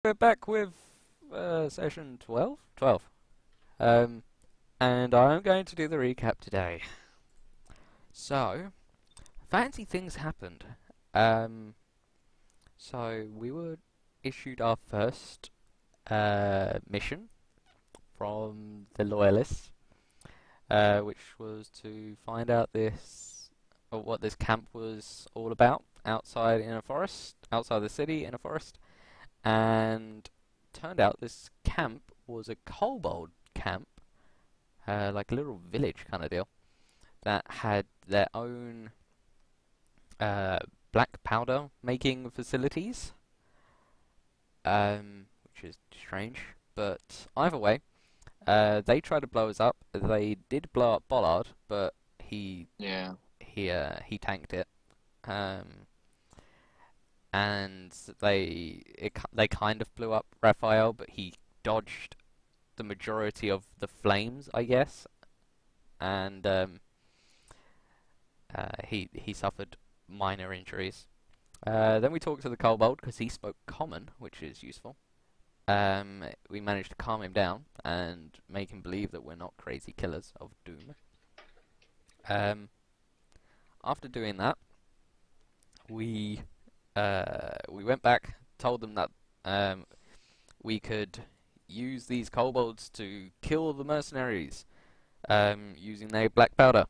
We're back with session 12? 12. Um, and I'm going to do the recap today. So, fancy things happened. Um, so, we were issued our first mission from the Loyalists, which was to find out or what this camp was all about outside in a forest, outside the city in a forest. And turned out this camp was a kobold camp, like a little village kind of deal, that had their own black powder making facilities, which is strange. But either way, they tried to blow us up. They did blow up Bollard, but Yeah. he tanked it. And they kind of blew up Raphael, but he dodged the majority of the flames, I guess, and he suffered minor injuries. Then we talked to the kobold because he spoke common, which is useful. We managed to calm him down and make him believe that we're not crazy killers of doom. After doing that, we went back, told them that we could use these kobolds to kill the mercenaries using their black powder,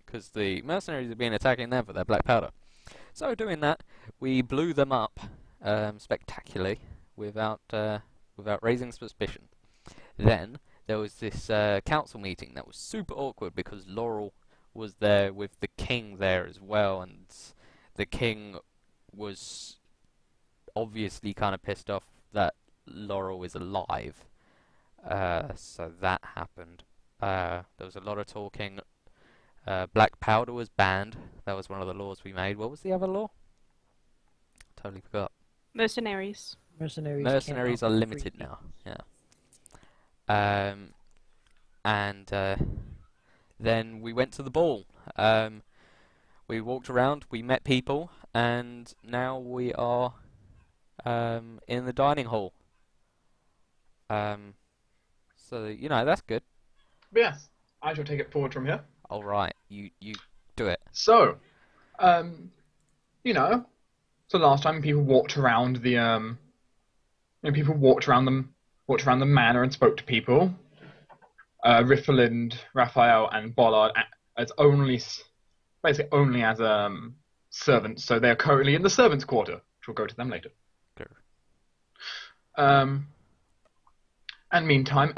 because the mercenaries have been attacking them for their black powder. So doing that, we blew them up spectacularly without raising suspicion. Then there was this council meeting that was super awkward because Laurel was there with the king there as well, and the king was obviously kind of pissed off that Laurel is alive. So that happened. There was a lot of talking. Black powder was banned. That was one of the laws we made. What was the other law? Totally forgot. Mercenaries. Mercenaries are limited now. Yeah. And then we went to the ball. We walked around. We met people, and now we are in the dining hall. So that's good. But yes, I shall take it forward from here. All right, you do it. So, um, you know, so last time people walked around people walked around the manor and spoke to people. Riffland, Raphael, and Bollard as basically only as servants. So they're currently in the servants' quarter, which we'll go to them later. Good. And meantime,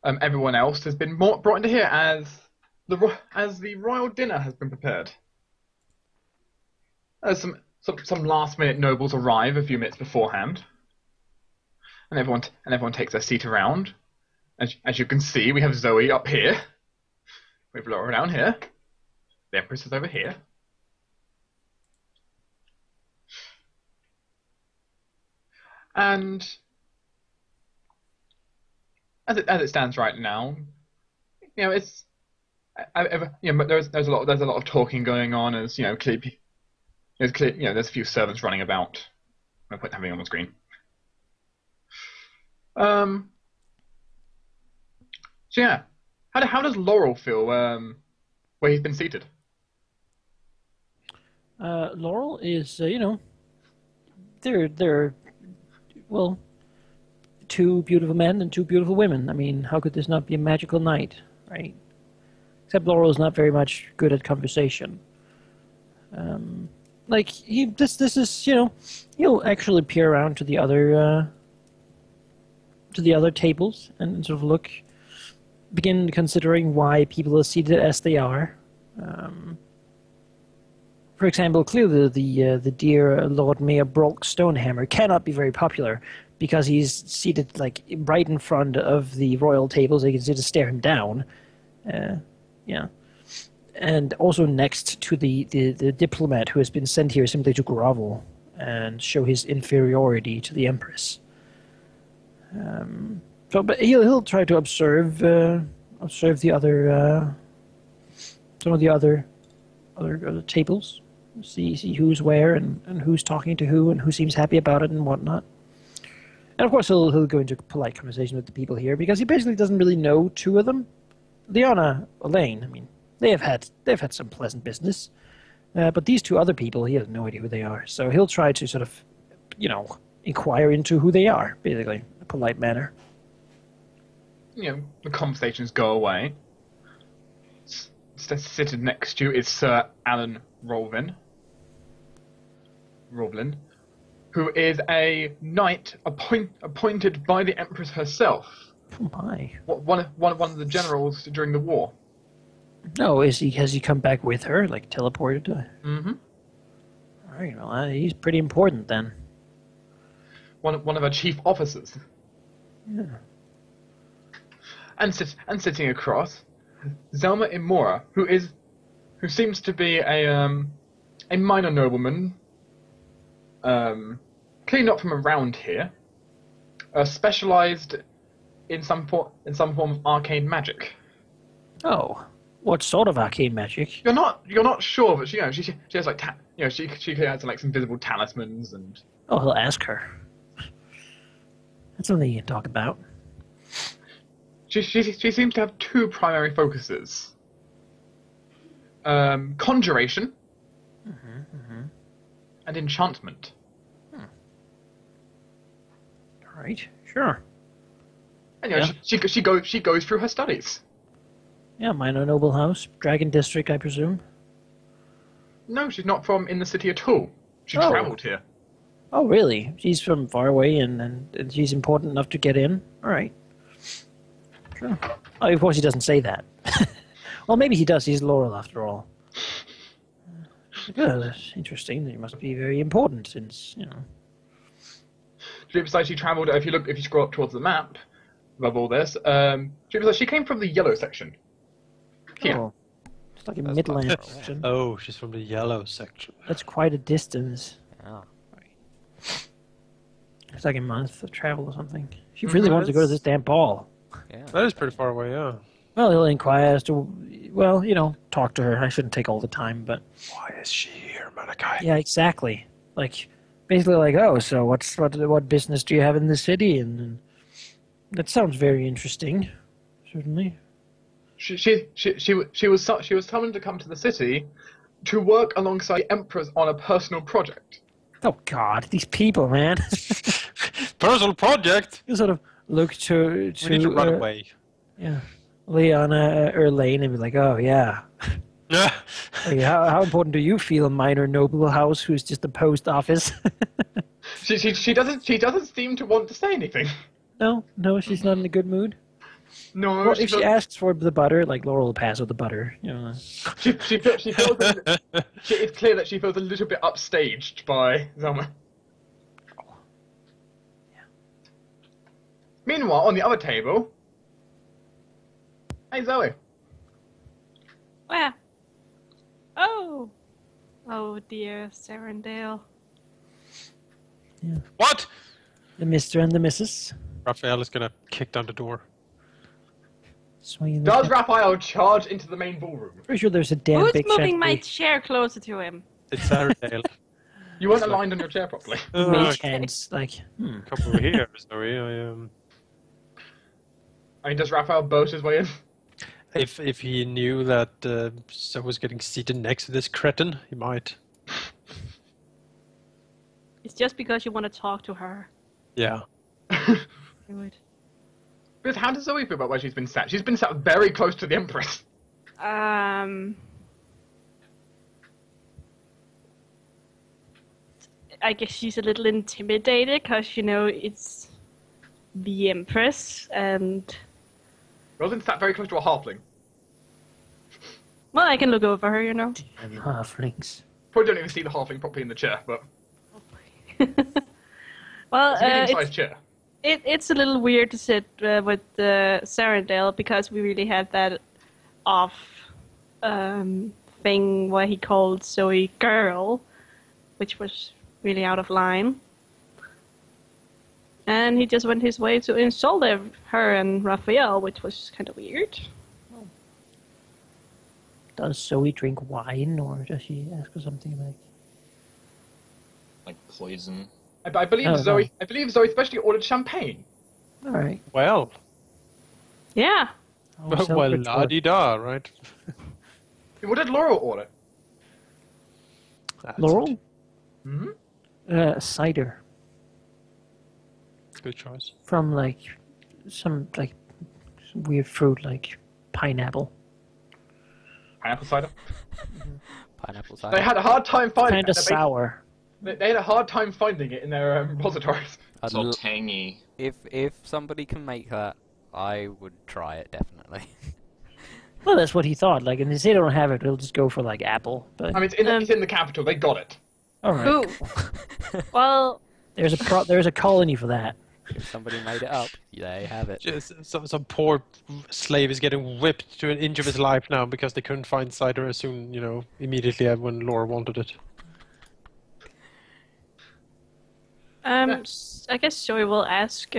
everyone else has been brought into here as the royal dinner has been prepared. Some last minute nobles arrive a few minutes beforehand, and everyone takes their seat around. As you can see, we have Zoe up here. We have Laura down here. The empress is over here. And as it stands right now, it's but there's a lot of talking going on, as clearly, there's a few servants running about. I'll put having on the screen. So yeah, how does Laurel feel where he's been seated? Laurel is, they're well, two beautiful men and two beautiful women. I mean, how could this not be a magical night, right? Except Laurel's not very much good at conversation. This is, he'll actually peer around to the other tables and sort of begin considering why people are seated as they are. For example, clearly the dear Lord Mayor Brock Stonehammer cannot be very popular because he's seated right in front of the royal table, so you can see to stare him down. Yeah, and also next to the diplomat who has been sent here simply to grovel and show his inferiority to the empress. But he'll try to observe the other some of the other tables, see who's where and who's talking to who and who seems happy about it and whatnot. And of course, he'll go into polite conversation with the people here because he basically doesn't really know two of them. Leona, Elaine. I mean, they've had some pleasant business, but these two other people, he has no idea who they are. So he'll try to sort of, inquire into who they are, basically, in a polite manner. The conversations go away. Sitting next to you is Sir Alan Rovlin, who is a knight appointed by the Empress herself. Oh my! One of the generals during the war. Oh, has he come back with her, like teleported? Mm-hmm. All right, well, he's pretty important then. One of our chief officers. Yeah. And sitting across, Zelma Imora, who seems to be a minor nobleman, clearly not from around here, specialized in some form of arcane magic. Oh, what sort of arcane magic? You're not sure, but she has like she has like some visible talismans and. Oh, he'll ask her. That's something you can talk about. She seems to have two primary focuses. Conjuration and enchantment. All right, sure. And she goes through her studies. Yeah, minor noble house, Dragon District, I presume. No, she's not from in the city at all. She travelled here. Oh, really? She's from far away, and she's important enough to get in? All right. Sure. Oh, of course he doesn't say that. Well, maybe he does. He's Laurel, after all. Good. That's interesting. He must be very important, since, She travelled. If you scroll up towards the map, above all this, she came from the yellow section. Here. Oh, it's like a Midland section. Oh, she's from the yellow section. That's quite a distance. Oh. It's like a month of travel or something. She really wants to go to this damn ball. Yeah. That is pretty far away, yeah. Well, he'll inquire as to, talk to her. I shouldn't take all the time, but... Why is she here, Malachi? Yeah, exactly. Like, basically like, oh, so what business do you have in the city? And that sounds very interesting, certainly. She was summoned to come to the city to work alongside the Empress on a personal project. Oh, God, these people, man. Personal project? You sort of look to We need to run away. Yeah. Leona or Elaine and be like, oh, yeah. Yeah. Like, how important do you feel, minor noble house who's just a post office? She doesn't seem to want to say anything. No, she's not in a good mood. No, Well, if she asks for the butter, like Laurel will pass with the butter. she feels it's clear that she feels a little bit upstaged by Zelma. Yeah. Meanwhile, on the other table, hey Zoe. Where? Oh dear, Sarandale. Yeah. What? The Mr. and the Mrs. Raphael is gonna kick down the door. Swinging Does Raphael charge into the main ballroom? Pretty sure there's a damn Who's big moving my chandelier. chair closer to him? It's Saturday. You weren't aligned on your chair properly. Mage hands, like, Come over here, Zoe. I mean, does Raphael boast his way in? If he knew that Zoe was getting seated next to this cretin, he might. It's just because you want to talk to her. Yeah. Do it. Because how does Zoe feel about where she's been sat? She's been sat very close to the Empress. I guess she's a little intimidated because, it's the Empress and... Rosalind's sat very close to a halfling. Well, I can look over her, and halflings. Probably don't even see the halfling properly in the chair, but Well, it's a medium-sized chair. It's a little weird to sit with Sarandale because we really had that off thing where he called Zoe girl, which was really out of line. And he just went his way to insult her and Raphael, which was kind of weird. Does Zoe drink wine, or does she ask for something like... Like poison. I believe Oh, Zoe. no. I believe Zoe especially ordered champagne. All right. Well, Yeah. Oh, so well, rich la di da, right? What did Laurel order? That's Laurel? Hmm? Cider good choice. from like some like weird fruit like pineapple. Pineapple cider. Pineapple They cider. had a hard time finding Kind it. of sour. They had a hard time finding it in their repositories. I'd It's all l- tangy. if somebody can make that, I would try it definitely. Well, that's what he thought. Like, and if they don't have it, we'll just go for like apple. But I mean, it's in the capital. They got it. all right, Who? Well, there's a colony for that. If somebody made it up, they have it. Just some poor slave is getting whipped to an inch of his life now because they couldn't find cider as soon, immediately when Laura wanted it. I guess Joey will ask.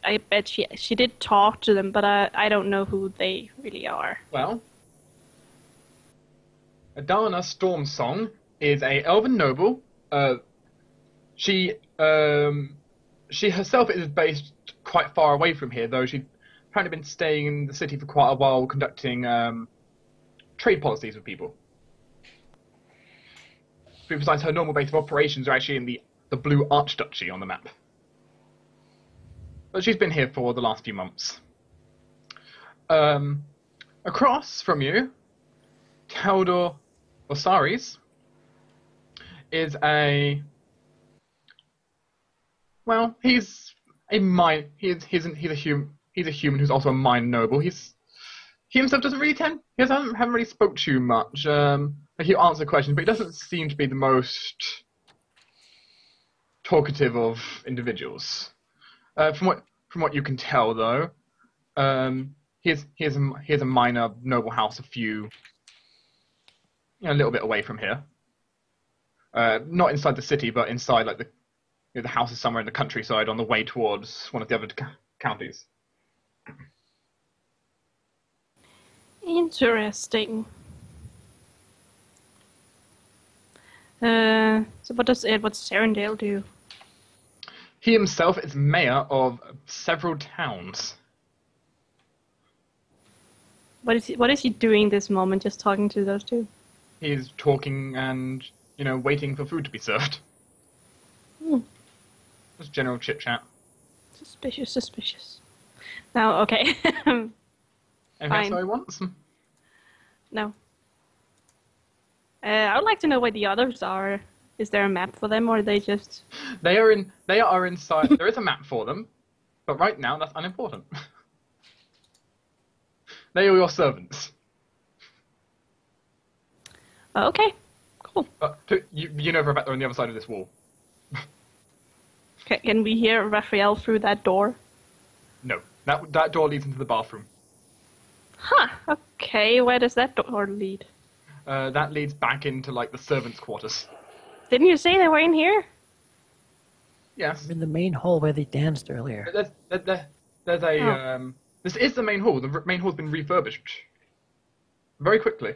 I bet she did talk to them, but I don't know who they really are. Well, Adana Stormsong is a elven noble. She herself is based quite far away from here, though she's apparently been staying in the city for quite a while, conducting trade policies with people. Besides, her normal base of operations are actually in the Blue Archduchy on the map. But she's been here for the last few months. Across from you, Taldor Osiris is he's a human who's also a mine noble. He himself doesn't really haven't really spoke too much. Like he'll answer questions, but he doesn't seem to be the most talkative of individuals. From what you can tell, though, he has a minor noble house, a little bit away from here. Not inside the city, but inside like the house is somewhere in the countryside on the way towards one of the other counties. Interesting. So what does Edward Serendale do? He himself is mayor of several towns. What is he doing this moment? Just talking to those two? He's talking and waiting for food to be served. Just general chit chat. Suspicious. No, okay. Anything else Fine. I want? No. I would like to know where the others are. Is there a map for them, or are they just... They are inside. There is a map for them, but right now that's unimportant. They are your servants. Okay, cool. You know for a fact they're on the other side of this wall. Okay, can we hear Raphael through that door? No, that door leads into the bathroom. Huh, okay, where does that door lead? That leads back into like the servants' quarters. Didn't you say they were in here? Yes. In the main hall where they danced earlier. There's a this is the main hall. The main hall's been refurbished very quickly.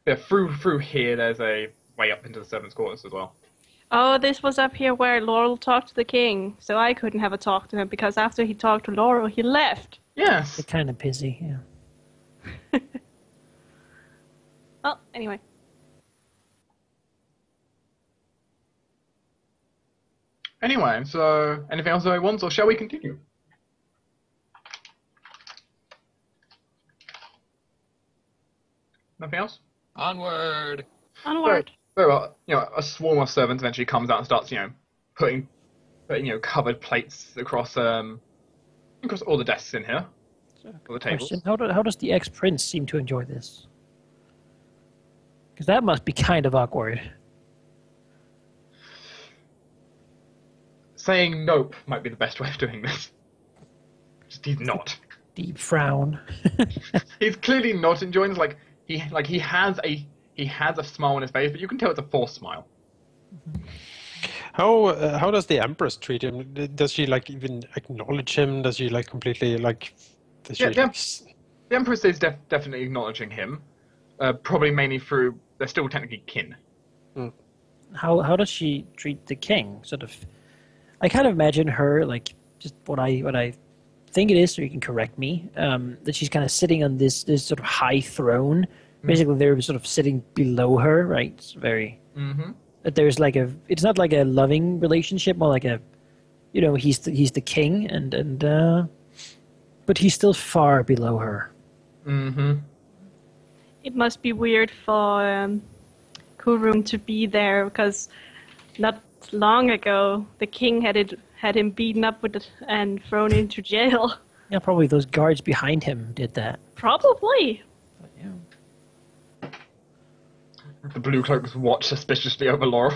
Yeah, through here there's a way up into the servants' quarters as well. Oh, this was up here where Laurel talked to the king, so I couldn't have a talk to him because after he talked to Laurel, he left. Yes. They're kind of busy, yeah. Well, anyway. Anyway, so anything else I want, or shall we continue? Nothing else? Onward! Onward. Very well. A swarm of servants eventually comes out and starts, putting covered plates across all the desks in here, all the tables. Question: How does the ex-prince seem to enjoy this? Because that must be kind of awkward. Saying nope might be the best way of doing this. Just he's not. Deep frown. He's clearly not enjoying this. He has a smile on his face, but you can tell it's a forced smile. How does the empress treat him? Does she even acknowledge him? Does she completely Does she, The empress is definitely acknowledging him. Probably mainly through they're still technically kin. how does she treat the king? Sort of, I kind of imagine her like just what I think it is, so you can correct me. That she's kind of sitting on this sort of high throne. Basically, they're sort of sitting below her, right? It's very. Mm-hmm. That there's like a. It's not like a loving relationship, more like a. He's the king, but he's still far below her. Mm-hmm. It must be weird for Kurum to be there because not long ago the king had him beaten up and thrown into jail. Yeah, probably those guards behind him did that. Probably. But, yeah. The blue cloaks watch suspiciously over Laurel.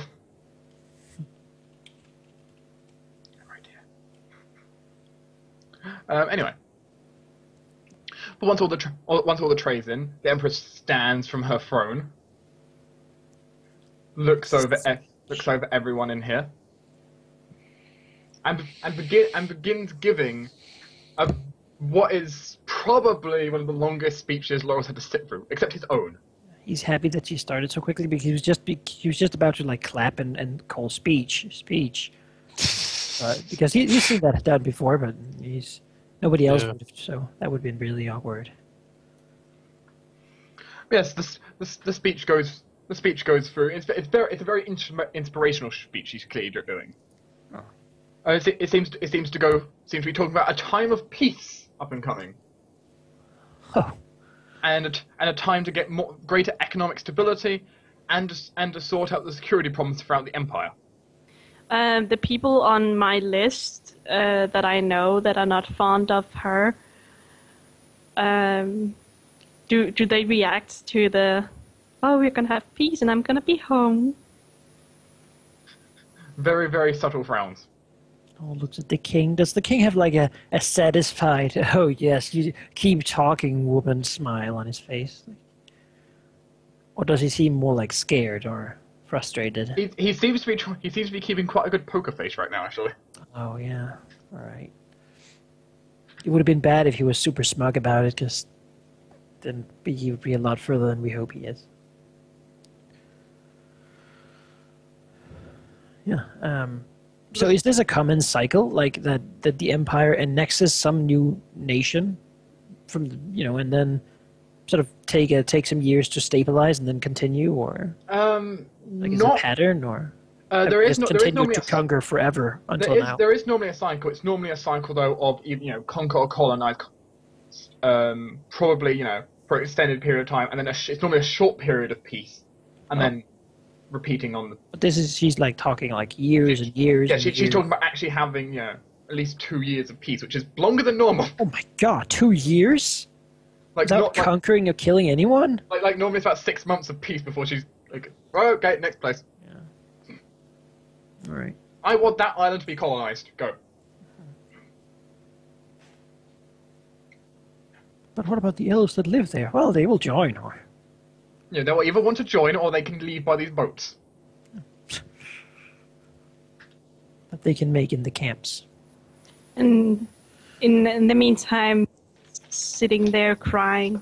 Anyway, but once all the trays in, the Empress stands from her throne, looks over everyone in here, and begins giving what is probably one of the longest speeches Laurel's had to sit through, except his own. He's happy that she started so quickly because he was just about to like clap and call speech, because he's seen that done before, but nobody else would have, so that would have been really awkward. Yes, the speech goes through. It's a very inspirational speech she's clearly doing. It seems to be talking about a time of peace up and coming. Oh. And a time to get greater economic stability, and to sort out the security problems throughout the empire. The people on my list that I know that are not fond of her, do they react to the, oh, we're gonna have peace and I'm gonna be home? Very, very subtle frowns. Oh, looks at the king. Does the king have like a satisfied, oh yes, you keep talking woman smile on his face? Or does he seem more like scared or frustrated? He seems to be keeping quite a good poker face right now, actually. Oh yeah, all right. It would have been bad if he was super smug about it, because then he would be a lot further than we hope he is. Yeah. So is this a common cycle, like that the Empire annexes some new nation from and then sort of take some years to stabilize and then continue, or like is it a pattern, or there is continued to conquer forever until now? There is normally a cycle. It's normally a cycle though of conquer or colonize, probably for an extended period of time, and then it's normally a short period of peace, and then repeating on the. But she's like talking like years and years. Yeah, and she's years. talking about actually having at least 2 years of peace, which is longer than normal. Oh my god, 2 years? Like without not conquering or killing anyone? Like normally it's about 6 months of peace before she's like, oh, okay, next place. Yeah. All right. I want that island to be colonized. Go. But what about the elves that live there? Well, they will join, or. Yeah, they'll either want to join or they can leave by these boats. That they can make in the camps. And in the meantime, sitting there crying.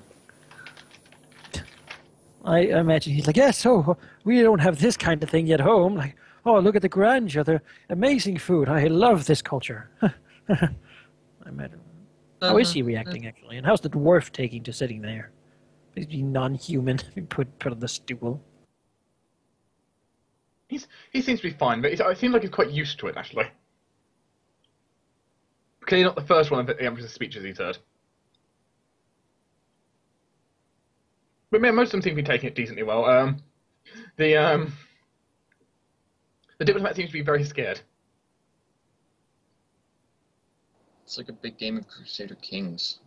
I imagine he's like, yes, oh, we don't have this kind of thing at home. Like, oh, look at the grandeur, the amazing food. I love this culture. I imagine. How is he reacting, actually? And how's the dwarf taking to sitting there? He's being non-human, put on the stool. He seems to be fine, but it seems like he's quite used to it, actually. Clearly not the first one of the Empress's speeches he's heard. But most of them seem to be taking it decently well. The diplomat seems to be very scared. It's like a big game of Crusader Kings.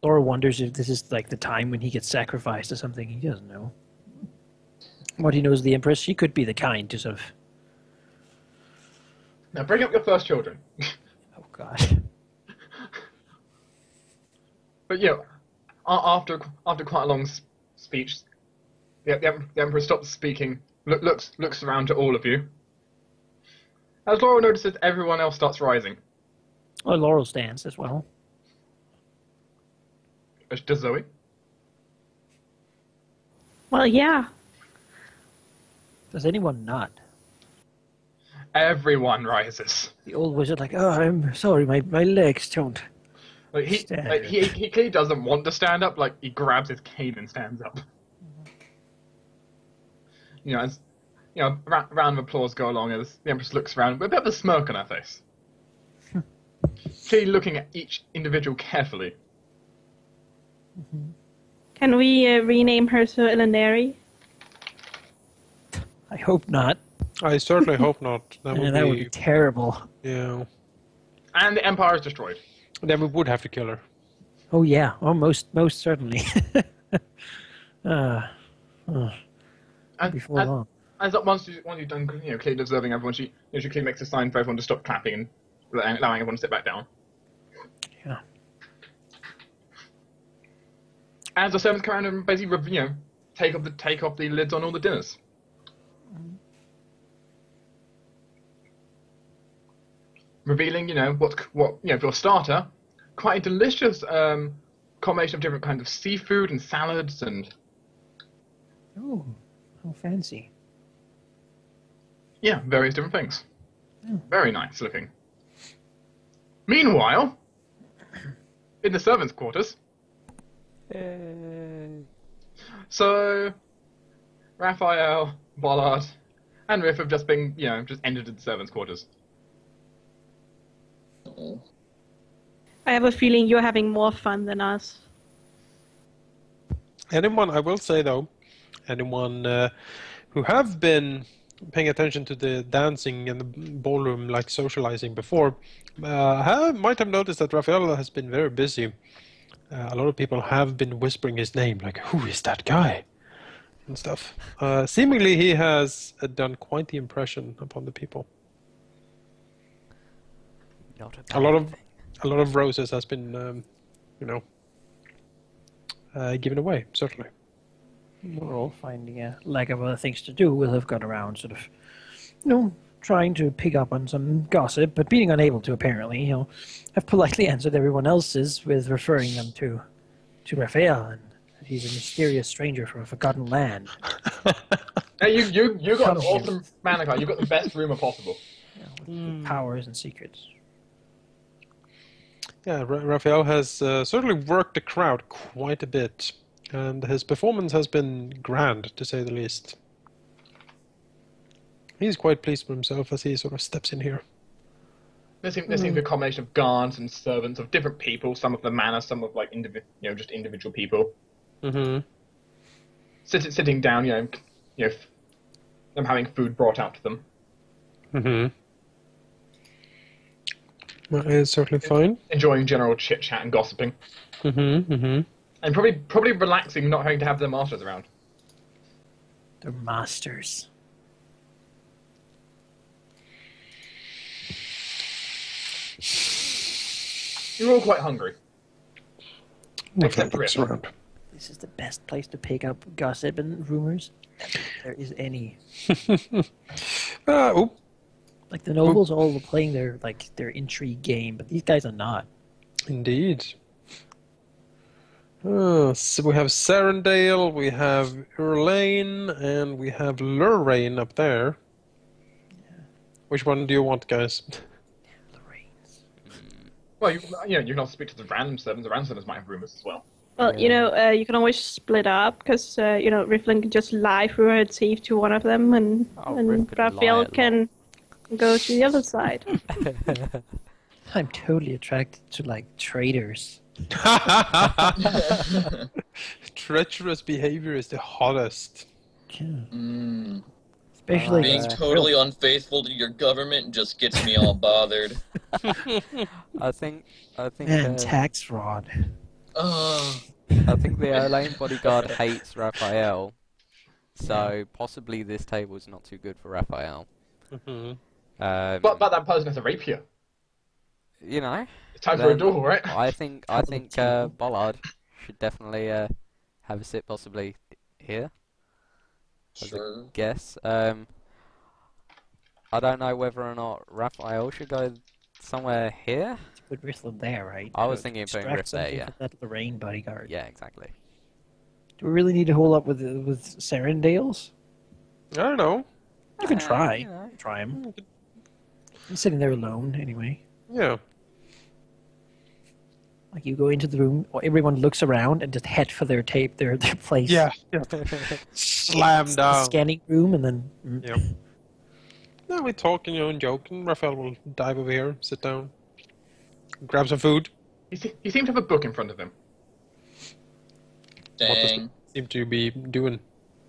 Laura wonders if this is like the time when he gets sacrificed or something. He doesn't know. What he knows of the Empress, she could be the kind to sort of... Now bring up your first children. Oh, God. But after quite a long speech, the Emperor stops speaking, looks around to all of you. As Laura notices, everyone else starts rising. Oh, Laurel stands as well. Does Zoe? Well, yeah. Does anyone not? Everyone rises. The old wizard like, oh, I'm sorry, my legs don't Like stand. he clearly doesn't want to stand up. Like he grabs his cane and stands up. You know, as round of applause go along as the Empress looks around with a bit of a smirk on her face. Clearly looking at each individual carefully. Can we rename her to Elenary? I hope not. I certainly hope not. That would, That would be terrible. Yeah. And the Empire is destroyed. Then we would have to kill her. Oh yeah, most certainly. And, Before long. As once you've done, clearly observing everyone, she clearly makes a sign for everyone to stop clapping and allowing everyone to sit back down. Yeah. As the servants come around and basically, take off the lids on all the dinners. Revealing, for a starter, quite a delicious combination of different kinds of seafood and salads and. Oh, how fancy. Yeah, various different things. Very nice looking. Meanwhile, in the servants' quarters. So, Raphael, Bollard, and Riff have just been, just entered the servants' quarters. Oh. I have a feeling you're having more fun than us. I will say though, anyone who have been paying attention to the dancing and the ballroom, like socializing before, might have noticed that Raphael has been very busy. A lot of people have been whispering his name, like, who is that guy? And stuff. Seemingly he has done quite the impression upon the people. Not A lot of roses has been, given away, certainly. We're all finding a lack of other things to do. We'll have gone around sort of, trying to pick up on some gossip, but being unable to apparently, have politely answered everyone else's with referring them to Raphael, and he's a mysterious stranger from a forgotten land. Now you got an awesome man card. You got the best rumor possible. With powers and secrets. Yeah, Raphael has certainly worked the crowd quite a bit, and his performance has been grand, to say the least. He's quite pleased with himself as he sort of steps in here. There seems to be a combination of guards and servants of different people. Some of the manor, some of just individual people. Mm-hmm. Sitting down, them having food brought out to them. Mm-hmm. That is certainly fine. Enjoying general chit chat and gossiping. Mm-hmm. Mm-hmm. And probably relaxing, not having to have their masters around. They're masters. You're all quite hungry. Except Riff. around. This is the best place to pick up gossip and rumors. There is any. Oh. Like the nobles all playing their intrigue game, but these guys are not. Indeed. So we have Sarandale, we have Urlane, and we have Lurraine up there. Yeah. Which one do you want, guys? Lorraine's. Well, you can also speak to the random servants. The random servants might have rumors as well. Well, you can always split up because Riflin can just lie through her teeth to one of them, and Riff could Raphael lie a can go to the other side. I'm totally attracted to traitors. Treacherous behavior is the hottest. Yeah. Especially Being totally unfaithful to your government just gets me all bothered. I think and tax fraud. I think the Erlane bodyguard hates Raphael, so possibly this table is not too good for Raphael. Mm-hmm. But that person has a rapier. It's time for a duel, right? I think Bollard should definitely have a sit, possibly here. Sure. Guess. I don't know whether or not Raphael should go somewhere here. Put Rifflin there, right? I was thinking of putting Riff there, yeah. That Lorraine bodyguard. Yeah, exactly. Do we really need to hold up with Sarandale's? I don't know. You can try. You know. Try him. He's sitting there alone, anyway. Yeah. Like you go into the room, everyone looks around and just head for their tape, their place. Yeah. Slam It's the down. scanning room, and then. Yeah. Now we're talking and joking. Raphael will dive over here, sit down, grab some food. He seemed to have a book in front of him. What does Dang. it seem to be doing?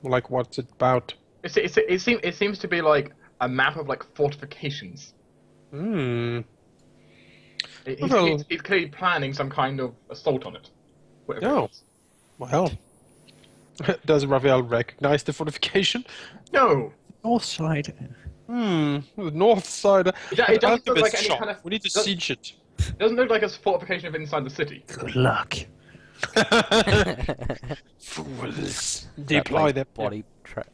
Like, what's it about? It seems to be like a map of like fortifications. Hmm. He's clearly planning some kind of assault on it. Whatever Oh. it is. Well. Does Raphael recognize the fortification? No. North side. The north side. It doesn't look like Alchemist any shop. kind of. We need to siege it. It doesn't look like a fortification of inside the city. Good luck. Fools. That, Deploy like, them. booby trap.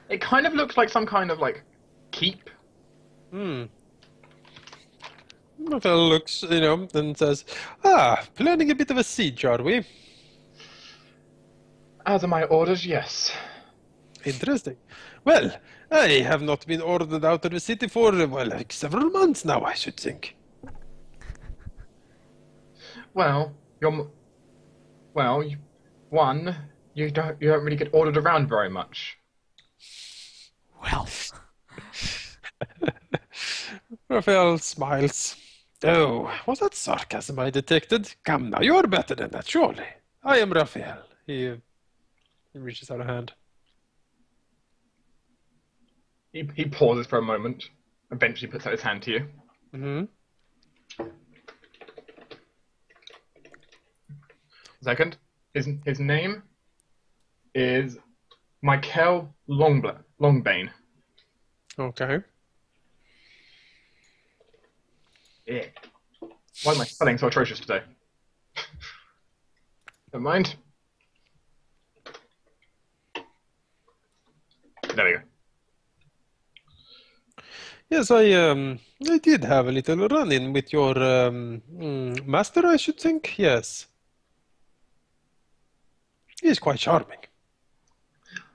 It kind of looks like some kind of like keep. Raphael looks, and says, planning a bit of a siege, are we? As are my orders, yes. Interesting. Well, I have not been ordered out of the city for, like several months now, I should think. Well, you don't really get ordered around very much. Well, Raphael smiles. Oh, was that sarcasm I detected? Come now, you're better than that, surely. I am Raphael. He reaches out a hand. He pauses for a moment, eventually puts out his hand to you. Mm-hmm. Second, his name is Michael Longbane. Okay. Yeah. Why am I spelling so atrocious today? Never mind. There we go. Yes, I did have a little run-in with your master, I should think. Yes. He is quite charming.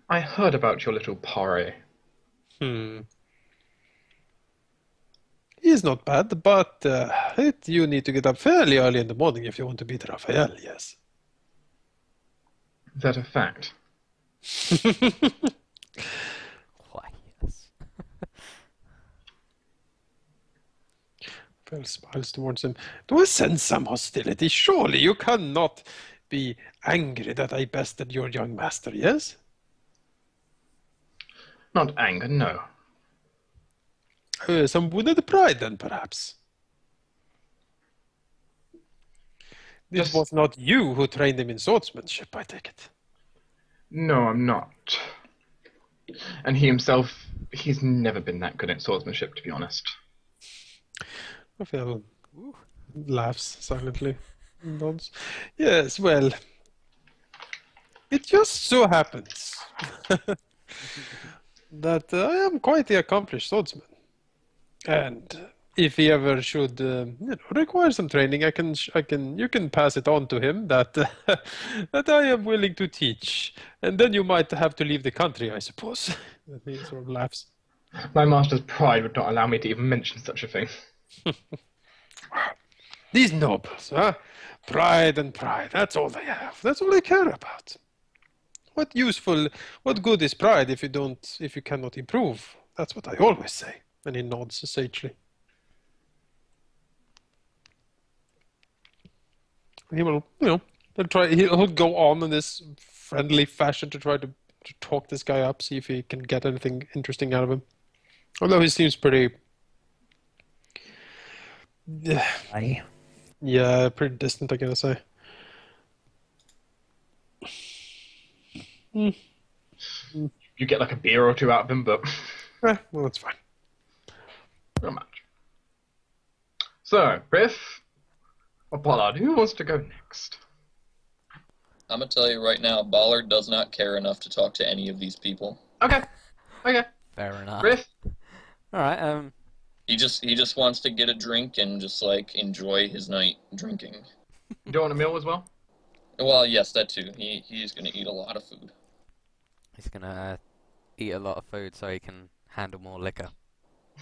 I heard about your little party. He is not bad, but you need to get up fairly early in the morning if you want to beat Raphael, yes. Is that a fact? why, yes. Raphael smiles towards him. Do I sense some hostility? Surely you cannot be angry that I bested your young master, yes? Not anger, no. Some wounded pride, then, perhaps. This was not you who trained him in swordsmanship, I take it. No, I'm not. And he himself, he's never been that good at swordsmanship, to be honest. Raphael laughs silently. Nods. Yes, well, it just so happens that I am quite the accomplished swordsman. And if he ever should, require some training, you can pass it on to him that that I am willing to teach, and then you might have to leave the country, I suppose. He sort of laughs. My master's pride would not allow me to even mention such a thing. These nobles, huh? Pride and pride, that's all they have. That's all they care about. What good is pride if you cannot improve? That's what I always say. And he nods sagely. He will, he'll go on in this friendly fashion to try to talk this guy up, see if he can get anything interesting out of him. Although he seems pretty... Aye. Yeah, pretty distant, I gotta say. You get like a beer or two out of him, but Well, that's fine. not much. So, Biff or Pollard, who wants to go next? I'm gonna tell you right now, Ballard does not care enough to talk to any of these people. Okay. Fair enough. Biff? Alright, He just wants to get a drink and just like enjoy his night drinking. You don't want a meal as well? Well, yes, that too. He's gonna eat a lot of food. he's gonna eat a lot of food so he can handle more liquor.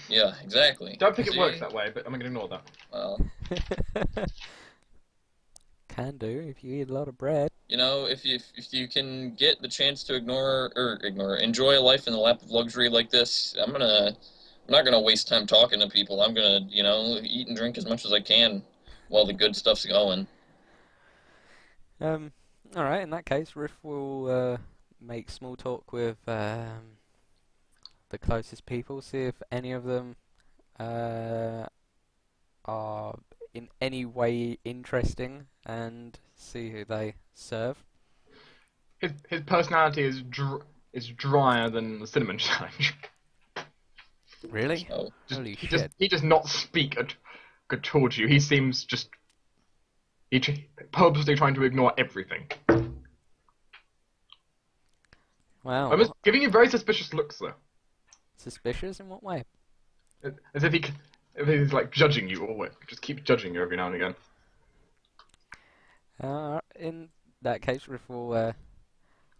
Yeah, exactly. Don't think it See? works that way, but I'm gonna ignore that. Well, Can do if you eat a lot of bread. you know, if you can get the chance to enjoy a life in the lap of luxury like this, I'm not gonna waste time talking to people. I'm gonna, eat and drink as much as I can while the good stuff's going. All right. In that case, Riff will make small talk with the closest people, see if any of them are in any way interesting, and see who they serve. His personality is drier than the cinnamon challenge. Really? Oh, Holy He shit! does not speak towards you. He seems just purposely trying to ignore everything. Wow. Almost giving you very suspicious looks though, Suspicious in what way? as if he's like judging you always. Just keep judging you every now and again. In that case, Riff will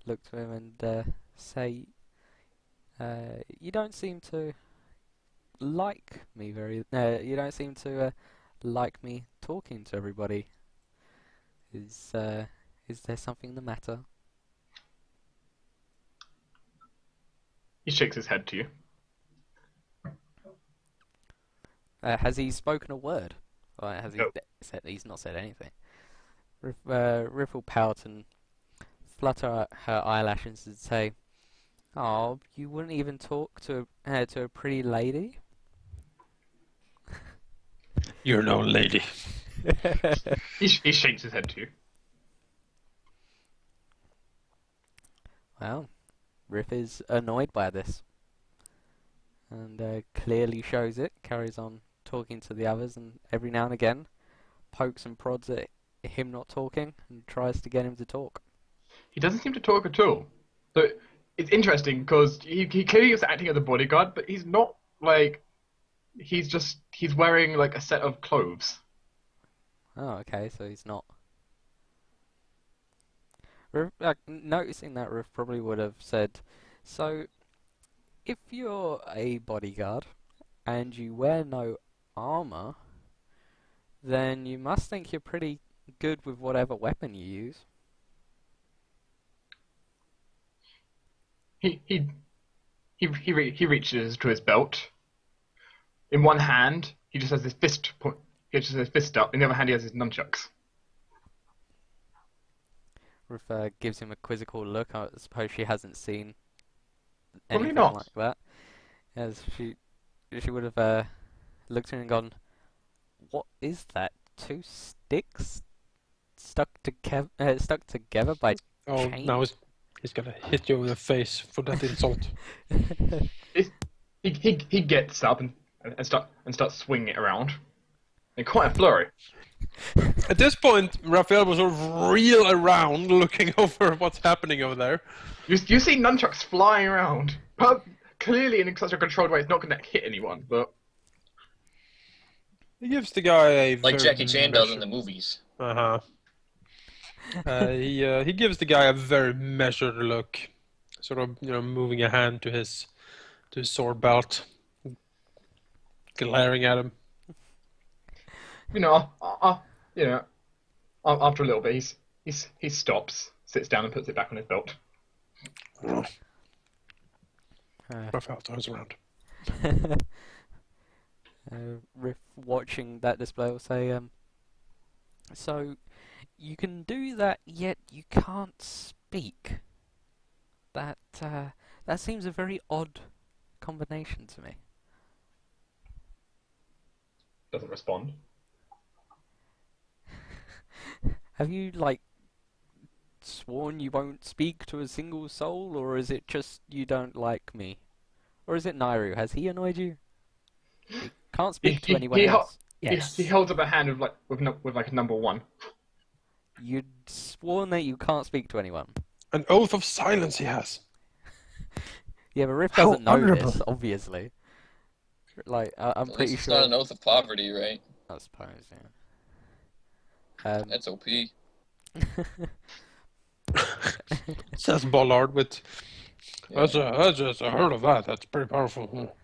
look to him and say, "You don't seem to like me very. You don't seem to like me talking to everybody. Is there something the matter?" He shakes his head to you. Has he spoken a word? Or has he No. said? He's not said anything. Riff will pout and flutter her eyelashes and say, "Oh, you wouldn't even talk to a pretty lady?" You're no lady. He shakes his head to you. Well, Riff is annoyed by this, and clearly shows it. Carries on talking to the others, and every now and again pokes and prods at him not talking, and tries to get him to talk. He doesn't seem to talk at all. So it's interesting because he clearly is acting as a bodyguard, but he's not like he's wearing like a set of clothes. Oh, okay, so he's not. Noticing that, Riff probably would have said, "So, if you're a bodyguard and you wear no armor, then you must think you're pretty good with whatever weapon you use." He reaches to his belt. In one hand, he just has his he just has his fist up. In the other hand, he has his nunchucks. Riff gives him a quizzical look. I suppose she hasn't seen Probably anything not. like that. As she would have looked at him and gone, "What is that? Two sticks stuck together by Oh, chain?" now he's gonna hit you in the face for that insult. He gets up and starts swinging it around. In quite a flurry. At this point, Raphael was sort of reel around, looking over what's happening over there. You see nunchucks flying around. Clearly in such a controlled way, it's not going to hit anyone, but He gives the guy a like very Jackie Chan does in the movies. Uh-huh. He gives the guy a very measured look, sort of moving a hand to his sword belt, glaring at him. After a little bit, he stops, sits down, and puts it back on his belt. Raphael turns around. Riff, watching that display, will say, "So, you can do that, yet you can't speak. That seems a very odd combination to me." Doesn't respond. Have you, sworn you won't speak to a single soul, or is it just you don't like me? Or is it Nairu? Has he annoyed you? He can't speak to anyone else. Yes. He holds up a hand with a number one. You'd sworn that you can't speak to anyone. An oath of silence he has. Yeah, but Riff How doesn't know honourable. this, obviously. I'm At pretty least it's sure. not an oath of poverty, right? I suppose, yeah. That's OP. Says Bollard with Yeah. I heard of that. That's pretty powerful.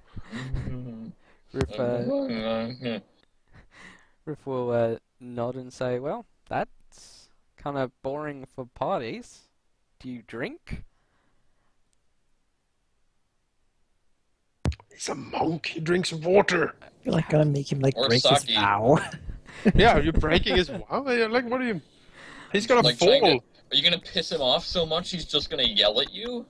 Riff, Riff will nod and say, "Well, that's kind of boring for parties. Do you drink?" He's a monk. He drinks water. You're like gonna make him like Or break his sake. vow. Yeah, you're breaking his wow. Like, what are you? He's gonna Like, fall. are you gonna piss him off so much he's just gonna yell at you?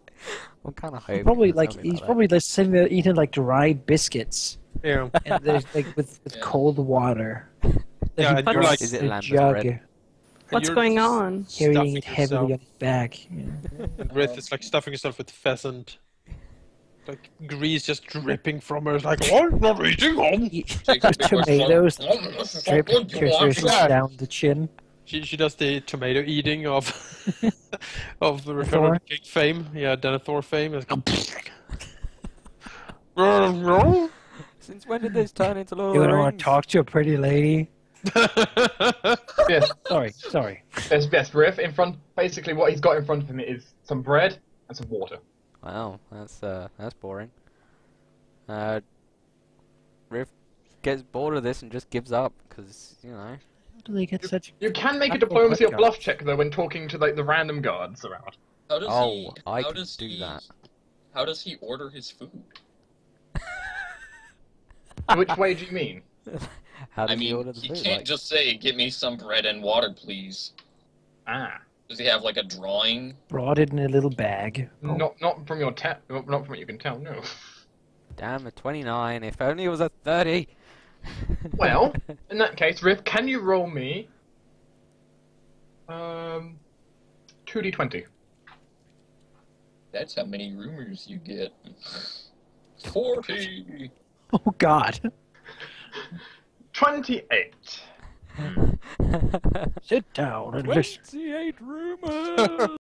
I'm kind of hoping. Probably you'll like tell me he's about probably like sitting there eating like dry biscuits Yeah. and there's like with Yeah. cold water. Yeah, He and you're puts like- Is it a Lambeth jug, bread? What's You're going on? carrying stuffing it heavily yourself. on his back. Yeah. And Rith is like stuffing herself with pheasant. Like grease just dripping from her. It's like, oh, I'm not eating home. He- Takes a big Tomatoes whiff. dripping Yeah. down the chin. She does the tomato eating of of the Return Denethor? of the King fame. Yeah, Denethor fame. It's like, Since when did this turn into Lord You of the don't Rings? want to talk to a pretty lady? Yes, Sorry. yes, Riff. In front, basically, what he's got in front of him is some bread and some water. Wow, that's boring. Riff gets bored of this and just gives up because How do they get such? You can make a Actual diplomacy or podcast. bluff check though when talking to like the random guards around. How does Oh, he? I how could does do he, that. How does he order his food? Which way do you mean? how I does he mean, order the he food? can't Like, just say, "Give me some bread and water, please." Ah, Does he have like a drawing? Brought it in a little bag. Oh, not from your not from what you can tell. No. damn, a 29. If only it was a 30. Well, in that case, Riff, can you roll me 2d20? That's how many rumors you get. 40. oh God. 28. Sit down and listen. 28 rumors.